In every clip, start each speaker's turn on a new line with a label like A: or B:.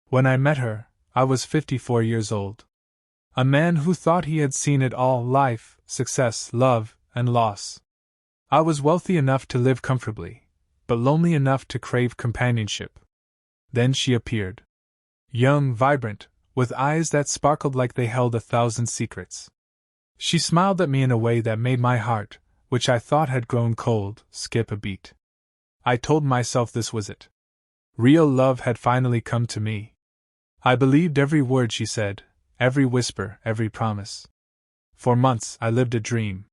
A: When I met her, I was 54 years old. A man who thought he had seen it all: life, success, love, and loss. I was wealthy enough to live comfortably, but lonely enough to crave companionship. Then she appeared. Young, vibrant, with eyes that sparkled like they held 1,000 secrets. She smiled at me in a way that made my heart, which I thought had grown cold, skip a beat. I told myself this was it. Real love had finally come to me. I believed every word she said, every whisper, every promise. For months I lived a dream.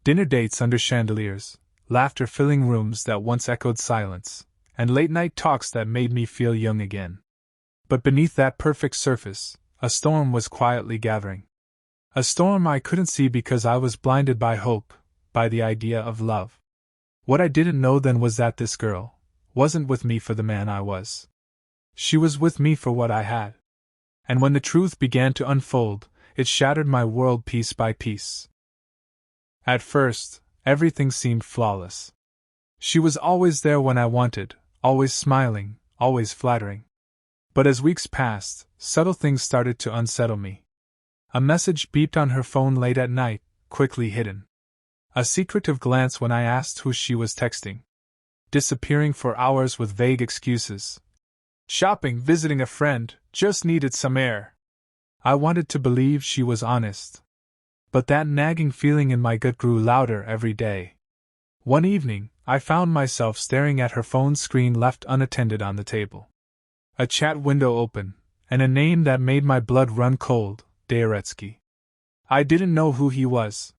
A: Dinner dates under chandeliers, laughter filling rooms that once echoed silence, and late-night talks that made me feel young again. But beneath that perfect surface, a storm was quietly gathering. A storm I couldn't see because I was blinded by hope, by the idea of love. What I didn't know then was that this girl wasn't with me for the man I was. She was with me for what I had. And when the truth began to unfold, it shattered my world piece by piece. At first, everything seemed flawless. She was always there when I wanted, always smiling, always flattering. But as weeks passed, subtle things started to unsettle me. A message beeped on her phone late at night, quickly hidden. A secretive glance when I asked who she was texting. Disappearing for hours with vague excuses. Shopping, visiting a friend, just needed some air. I wanted to believe she was honest. But that nagging feeling in my gut grew louder every day. One evening, I found myself staring at her phone screen left unattended on the table. A chat window open, and a name that made my blood run cold: Daoretsky. I didn't know who he was.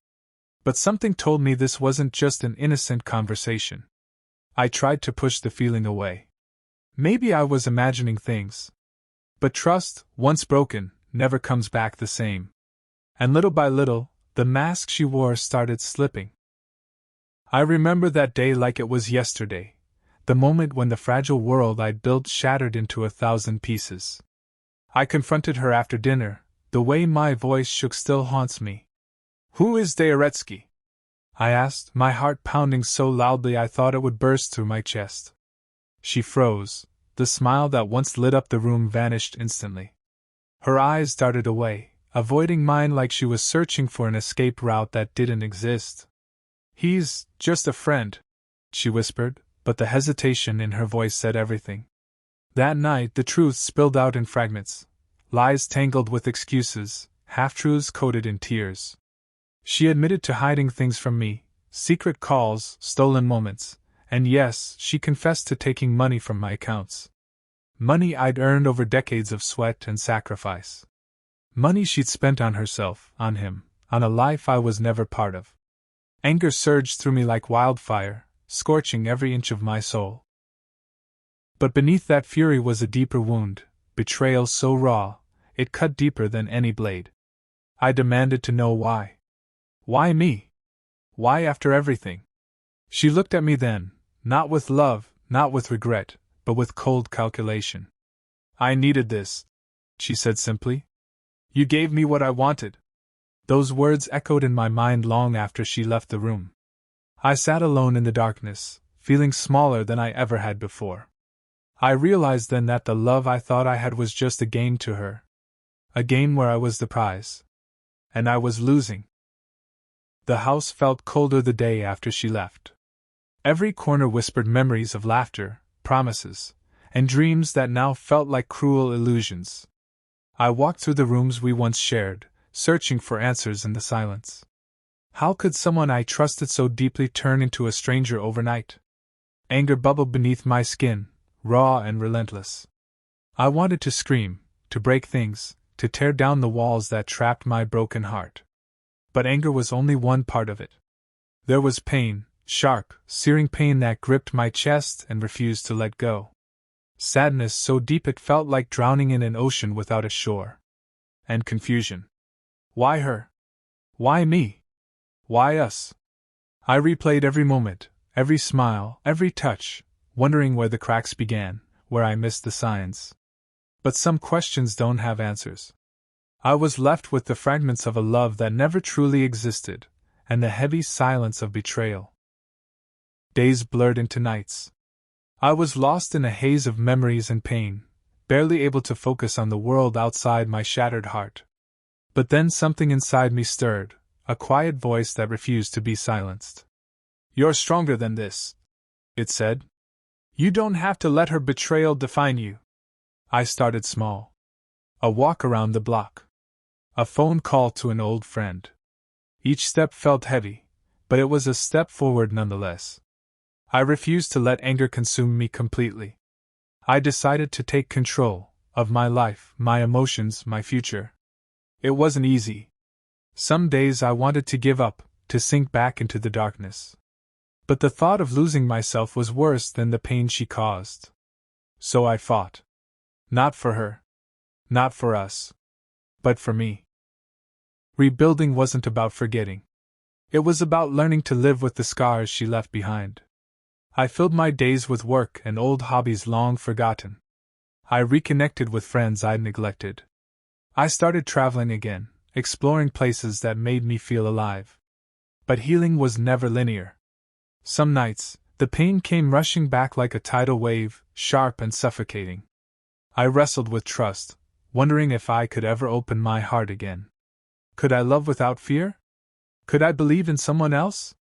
A: But something told me this wasn't just an innocent conversation. I tried to push the feeling away. Maybe I was imagining things. But trust, once broken, never comes back the same. And little by little, the mask she wore started slipping. I remember that day like it was yesterday, the moment when the fragile world I'd built shattered into 1,000 pieces. I confronted her after dinner. The way my voice shook still haunts me. "Who is Daoretsky?" I asked, my heart pounding so loudly I thought it would burst through my chest. She froze. The smile that once lit up the room vanished instantly. Her eyes darted away, avoiding mine like she was searching for an escape route that didn't exist. "He's just a friend," she whispered, but the hesitation in her voice said everything. That night the truth spilled out in fragments. Lies tangled with excuses, half-truths coated in tears. She admitted to hiding things from me, secret calls, stolen moments, and yes, she confessed to taking money from my accounts. Money I'd earned over decades of sweat and sacrifice. Money she'd spent on herself, on him, on a life I was never part of. Anger surged through me like wildfire, scorching every inch of my soul. But beneath that fury was a deeper wound, betrayal so raw, it cut deeper than any blade. I demanded to know why. Why me? Why after everything? She looked at me then, not with love, not with regret, but with cold calculation. "I needed this," she said simply. "You gave me what I wanted." Those words echoed in my mind long after she left the room. I sat alone in the darkness, feeling smaller than I ever had before. I realized then that the love I thought I had was just a game to her. A game where I was the prize. And I was losing. The house felt colder the day after she left. Every corner whispered memories of laughter, promises, and dreams that now felt like cruel illusions. I walked through the rooms we once shared, searching for answers in the silence. How could someone I trusted so deeply turn into a stranger overnight? Anger bubbled beneath my skin, raw and relentless. I wanted to scream, to break things, to tear down the walls that trapped my broken heart. But anger was only one part of it. There was pain, sharp, searing pain that gripped my chest and refused to let go. Sadness so deep it felt like drowning in an ocean without a shore. And confusion. Why her? Why me? Why us? I replayed every moment, every smile, every touch, wondering where the cracks began, where I missed the signs. But some questions don't have answers. I was left with the fragments of a love that never truly existed, and the heavy silence of betrayal. Days blurred into nights. I was lost in a haze of memories and pain, barely able to focus on the world outside my shattered heart. But then something inside me stirred, a quiet voice that refused to be silenced. "You're stronger than this," it said. "You don't have to let her betrayal define you." I started small. A walk around the block. A phone call to an old friend. Each step felt heavy, but it was a step forward nonetheless. I refused to let anger consume me completely. I decided to take control of my life, my emotions, my future. It wasn't easy. Some days I wanted to give up, to sink back into the darkness. But the thought of losing myself was worse than the pain she caused. So I fought. Not for her. Not for us. But for me. Rebuilding wasn't about forgetting. It was about learning to live with the scars she left behind. I filled my days with work and old hobbies long forgotten. I reconnected with friends I'd neglected. I started traveling again, exploring places that made me feel alive. But healing was never linear. Some nights, the pain came rushing back like a tidal wave, sharp and suffocating. I wrestled with trust, wondering if I could ever open my heart again. Could I love without fear? Could I believe in someone else?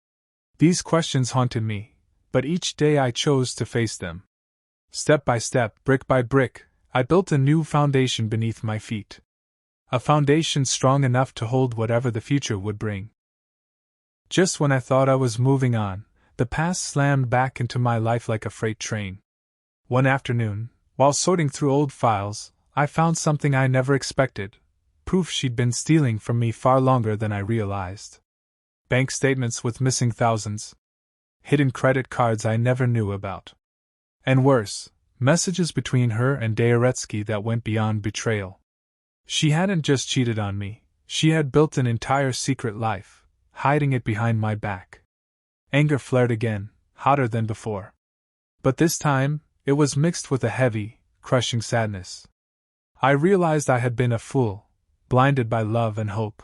A: These questions haunted me, but each day I chose to face them. Step by step, brick by brick, I built a new foundation beneath my feet. A foundation strong enough to hold whatever the future would bring. Just when I thought I was moving on, the past slammed back into my life like a freight train. One afternoon, while sorting through old files, I found something I never expected, proof she'd been stealing from me far longer than I realized. Bank statements with missing thousands. Hidden credit cards I never knew about. And worse, messages between her and Daoretsky that went beyond betrayal. She hadn't just cheated on me, she had built an entire secret life, hiding it behind my back. Anger flared again, hotter than before. But this time, it was mixed with a heavy, crushing sadness. I realized I had been a fool, blinded by love and hope.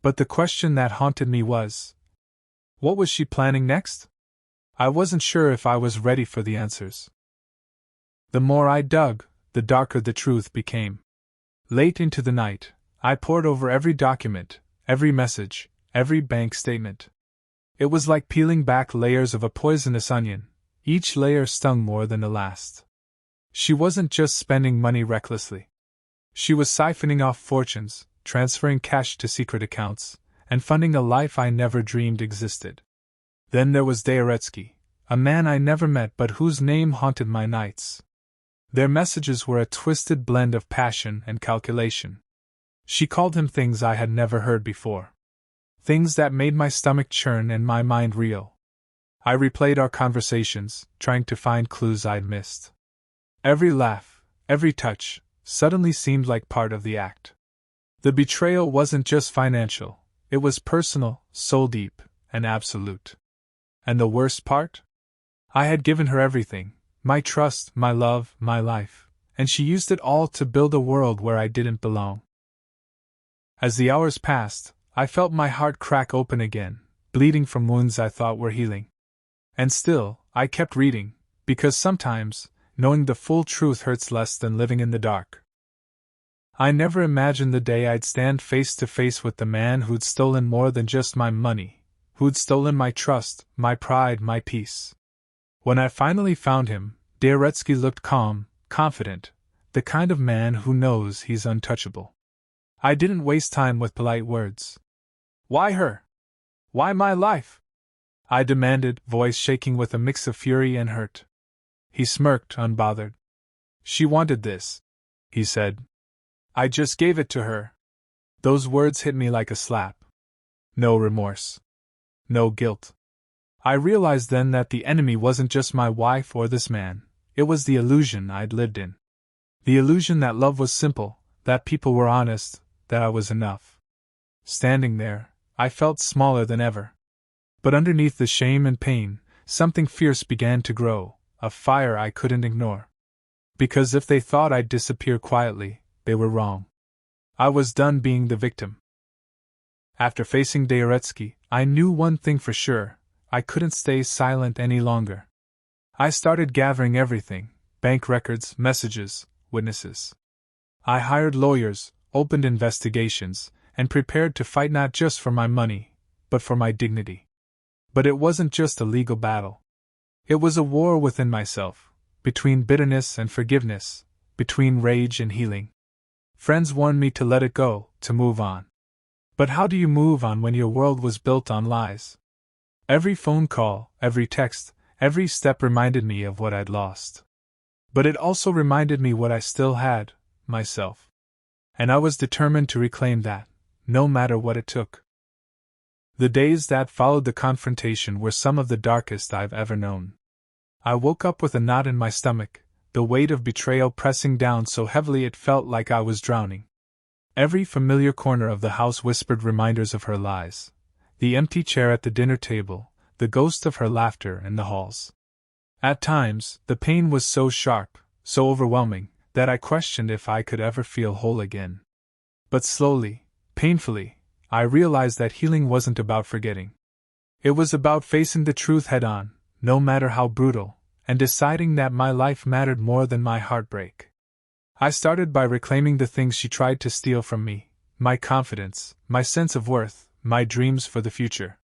A: But the question that haunted me was, what was she planning next? I wasn't sure if I was ready for the answers. The more I dug, the darker the truth became. Late into the night, I pored over every document, every message, every bank statement. It was like peeling back layers of a poisonous onion, each layer stung more than the last. She wasn't just spending money recklessly. She was siphoning off fortunes, transferring cash to secret accounts, and funding a life I never dreamed existed. Then there was Daoretsky, a man I never met but whose name haunted my nights. Their messages were a twisted blend of passion and calculation. She called him things I had never heard before. Things that made my stomach churn and my mind reel. I replayed our conversations, trying to find clues I'd missed. Every laugh, every touch, suddenly seemed like part of the act. The betrayal wasn't just financial, it was personal, soul-deep, and absolute. And the worst part? I had given her everything. My trust, my love, my life, and she used it all to build a world where I didn't belong. As the hours passed, I felt my heart crack open again, bleeding from wounds I thought were healing. And still, I kept reading, because sometimes, knowing the full truth hurts less than living in the dark. I never imagined the day I'd stand face to face with the man who'd stolen more than just my money, who'd stolen my trust, my pride, my peace. When I finally found him, Daoretsky looked calm, confident, the kind of man who knows he's untouchable. I didn't waste time with polite words. "Why her? Why my life?" I demanded, voice shaking with a mix of fury and hurt. He smirked, unbothered. "She wanted this," he said. "I just gave it to her." Those words hit me like a slap. No remorse. No guilt. I realized then that the enemy wasn't just my wife or this man, it was the illusion I'd lived in. The illusion that love was simple, that people were honest, that I was enough. Standing there, I felt smaller than ever. But underneath the shame and pain, something fierce began to grow, a fire I couldn't ignore. Because if they thought I'd disappear quietly, they were wrong. I was done being the victim. After facing Daoretsky, I knew one thing for sure. I couldn't stay silent any longer. I started gathering everything, bank records, messages, witnesses. I hired lawyers, opened investigations, and prepared to fight not just for my money, but for my dignity. But it wasn't just a legal battle. It was a war within myself, between bitterness and forgiveness, between rage and healing. Friends warned me to let it go, to move on. But how do you move on when your world was built on lies? Every phone call, every text, every step reminded me of what I'd lost. But it also reminded me what I still had, myself. And I was determined to reclaim that, no matter what it took. The days that followed the confrontation were some of the darkest I've ever known. I woke up with a knot in my stomach, the weight of betrayal pressing down so heavily it felt like I was drowning. Every familiar corner of the house whispered reminders of her lies. The empty chair at the dinner table, the ghost of her laughter in the halls. At times, the pain was so sharp, so overwhelming, that I questioned if I could ever feel whole again. But slowly, painfully, I realized that healing wasn't about forgetting. It was about facing the truth head-on, no matter how brutal, and deciding that my life mattered more than my heartbreak. I started by reclaiming the things she tried to steal from me, my confidence, my sense of worth, my dreams for the future.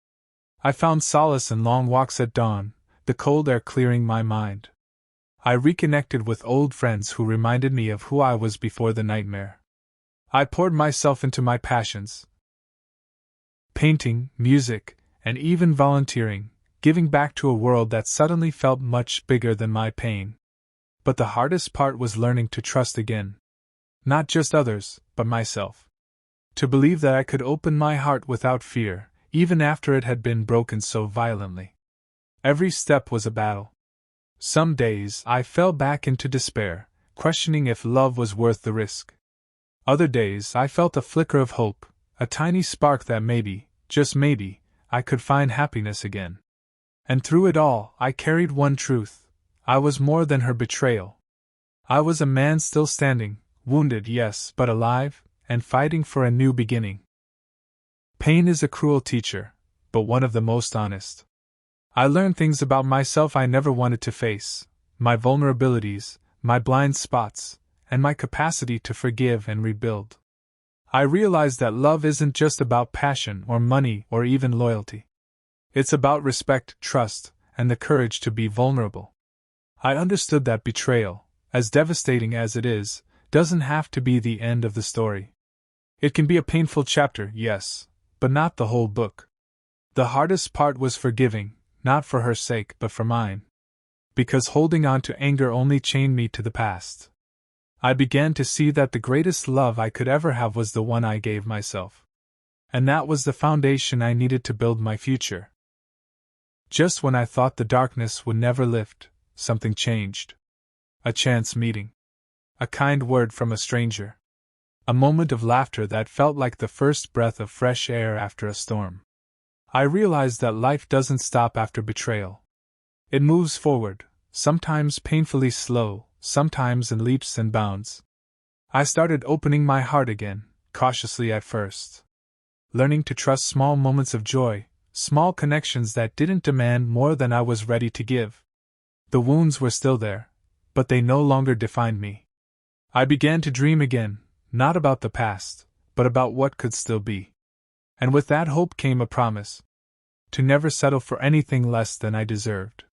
A: I found solace in long walks at dawn, the cold air clearing my mind. I reconnected with old friends who reminded me of who I was before the nightmare. I poured myself into my passions. Painting, music, and even volunteering, giving back to a world that suddenly felt much bigger than my pain. But the hardest part was learning to trust again. Not just others, but myself. To believe that I could open my heart without fear, even after it had been broken so violently. Every step was a battle. Some days I fell back into despair, questioning if love was worth the risk. Other days I felt a flicker of hope, a tiny spark that maybe, just maybe, I could find happiness again. And through it all, I carried one truth. I was more than her betrayal. I was a man still standing, wounded, yes, but alive, and fighting for a new beginning. Pain is a cruel teacher, but one of the most honest. I learned things about myself I never wanted to face, my vulnerabilities, my blind spots, and my capacity to forgive and rebuild. I realized that love isn't just about passion or money or even loyalty. It's about respect, trust, and the courage to be vulnerable. I understood that betrayal, as devastating as it is, doesn't have to be the end of the story. It can be a painful chapter, yes, but not the whole book. The hardest part was forgiving, not for her sake but for mine. Because holding on to anger only chained me to the past. I began to see that the greatest love I could ever have was the one I gave myself. And that was the foundation I needed to build my future. Just when I thought the darkness would never lift, something changed. A chance meeting. A kind word from a stranger. A moment of laughter that felt like the first breath of fresh air after a storm. I realized that life doesn't stop after betrayal. It moves forward, sometimes painfully slow, sometimes in leaps and bounds. I started opening my heart again, cautiously at first. Learning to trust small moments of joy, small connections that didn't demand more than I was ready to give. The wounds were still there, but they no longer defined me. I began to dream again, not about the past, but about what could still be. And with that hope came a promise. To never settle for anything less than I deserved.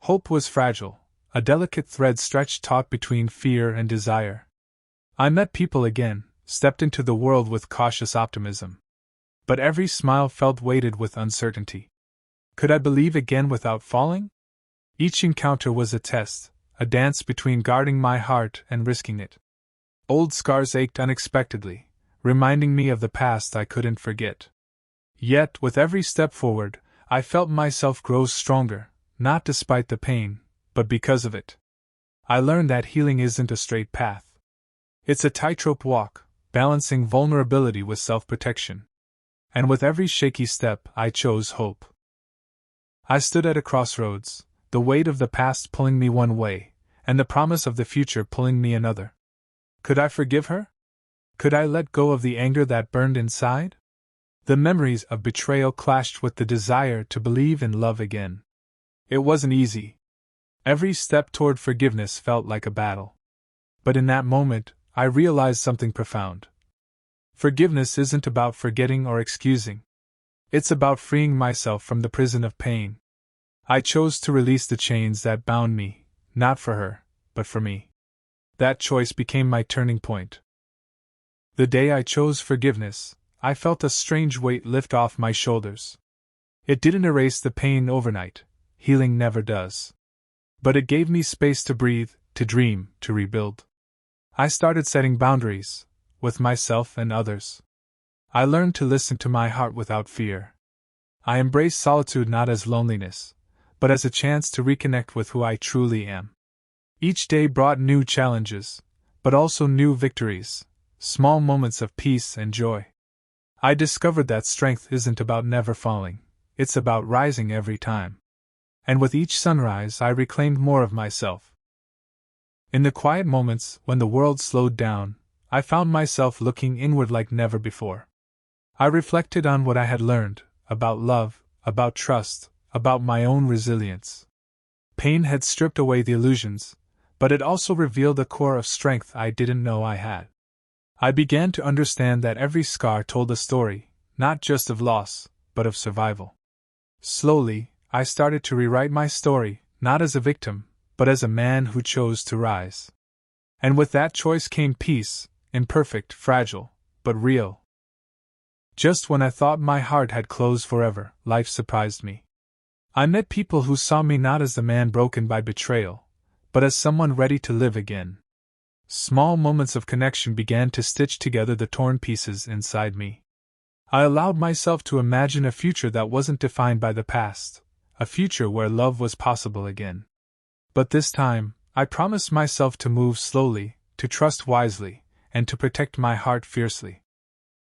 A: Hope was fragile, a delicate thread stretched taut between fear and desire. I met people again, stepped into the world with cautious optimism. But every smile felt weighted with uncertainty. Could I believe again without falling? Each encounter was a test, a dance between guarding my heart and risking it. Old scars ached unexpectedly, reminding me of the past I couldn't forget. Yet, with every step forward, I felt myself grow stronger, not despite the pain, but because of it. I learned that healing isn't a straight path. It's a tightrope walk, balancing vulnerability with self-protection. And with every shaky step, I chose hope. I stood at a crossroads, the weight of the past pulling me one way, and the promise of the future pulling me another. Could I forgive her? Could I let go of the anger that burned inside? The memories of betrayal clashed with the desire to believe in love again. It wasn't easy. Every step toward forgiveness felt like a battle. But in that moment, I realized something profound. Forgiveness isn't about forgetting or excusing. It's about freeing myself from the prison of pain. I chose to release the chains that bound me, not for her, but for me. That choice became my turning point. The day I chose forgiveness, I felt a strange weight lift off my shoulders. It didn't erase the pain overnight, healing never does. But it gave me space to breathe, to dream, to rebuild. I started setting boundaries, with myself and others. I learned to listen to my heart without fear. I embraced solitude not as loneliness, but as a chance to reconnect with who I truly am. Each day brought new challenges, but also new victories, small moments of peace and joy. I discovered that strength isn't about never falling, it's about rising every time. And with each sunrise I reclaimed more of myself. In the quiet moments when the world slowed down, I found myself looking inward like never before. I reflected on what I had learned, about love, about trust, about my own resilience. Pain had stripped away the illusions, but it also revealed a core of strength I didn't know I had. I began to understand that every scar told a story, not just of loss, but of survival. Slowly, I started to rewrite my story, not as a victim, but as a man who chose to rise. And with that choice came peace, imperfect, fragile, but real. Just when I thought my heart had closed forever, life surprised me. I met people who saw me not as the man broken by betrayal, but as someone ready to live again. Small moments of connection began to stitch together the torn pieces inside me. I allowed myself to imagine a future that wasn't defined by the past, a future where love was possible again. But this time, I promised myself to move slowly, to trust wisely, and to protect my heart fiercely.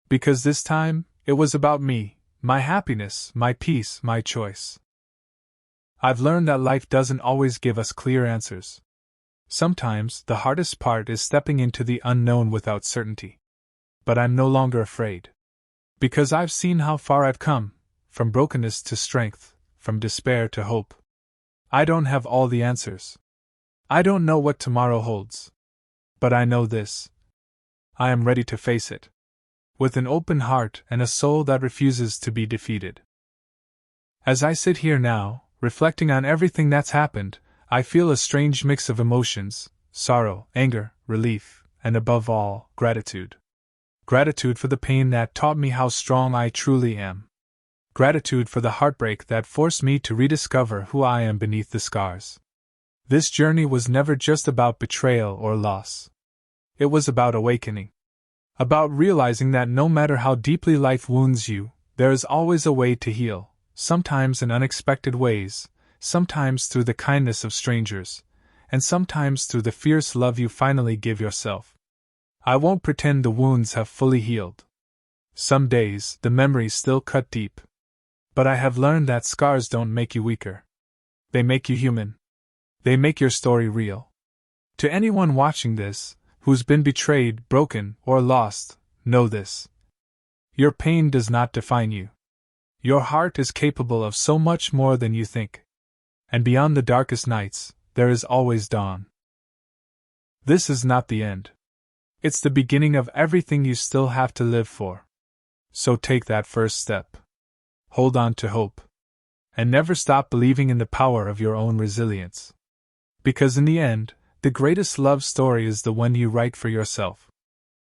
A: Because this time, it was about me, my happiness, my peace, my choice. I've learned that life doesn't always give us clear answers. Sometimes, the hardest part is stepping into the unknown without certainty. But I'm no longer afraid. Because I've seen how far I've come, from brokenness to strength, from despair to hope. I don't have all the answers. I don't know what tomorrow holds. But I know this. I am ready to face it. With an open heart and a soul that refuses to be defeated. As I sit here now, reflecting on everything that's happened, I feel a strange mix of emotions: sorrow, anger, relief, and above all, gratitude. Gratitude for the pain that taught me how strong I truly am. Gratitude for the heartbreak that forced me to rediscover who I am beneath the scars. This journey was never just about betrayal or loss. It was about awakening. About realizing that no matter how deeply life wounds you, there is always a way to heal, sometimes in unexpected ways, sometimes through the kindness of strangers, and sometimes through the fierce love you finally give yourself. I won't pretend the wounds have fully healed. Some days, the memories still cut deep. But I have learned that scars don't make you weaker. They make you human. They make your story real. To anyone watching this, who's been betrayed, broken, or lost, know this. Your pain does not define you. Your heart is capable of so much more than you think. And beyond the darkest nights, there is always dawn. This is not the end. It's the beginning of everything you still have to live for. So take that first step. Hold on to hope. And never stop believing in the power of your own resilience. Because in the end, the greatest love story is the one you write for yourself.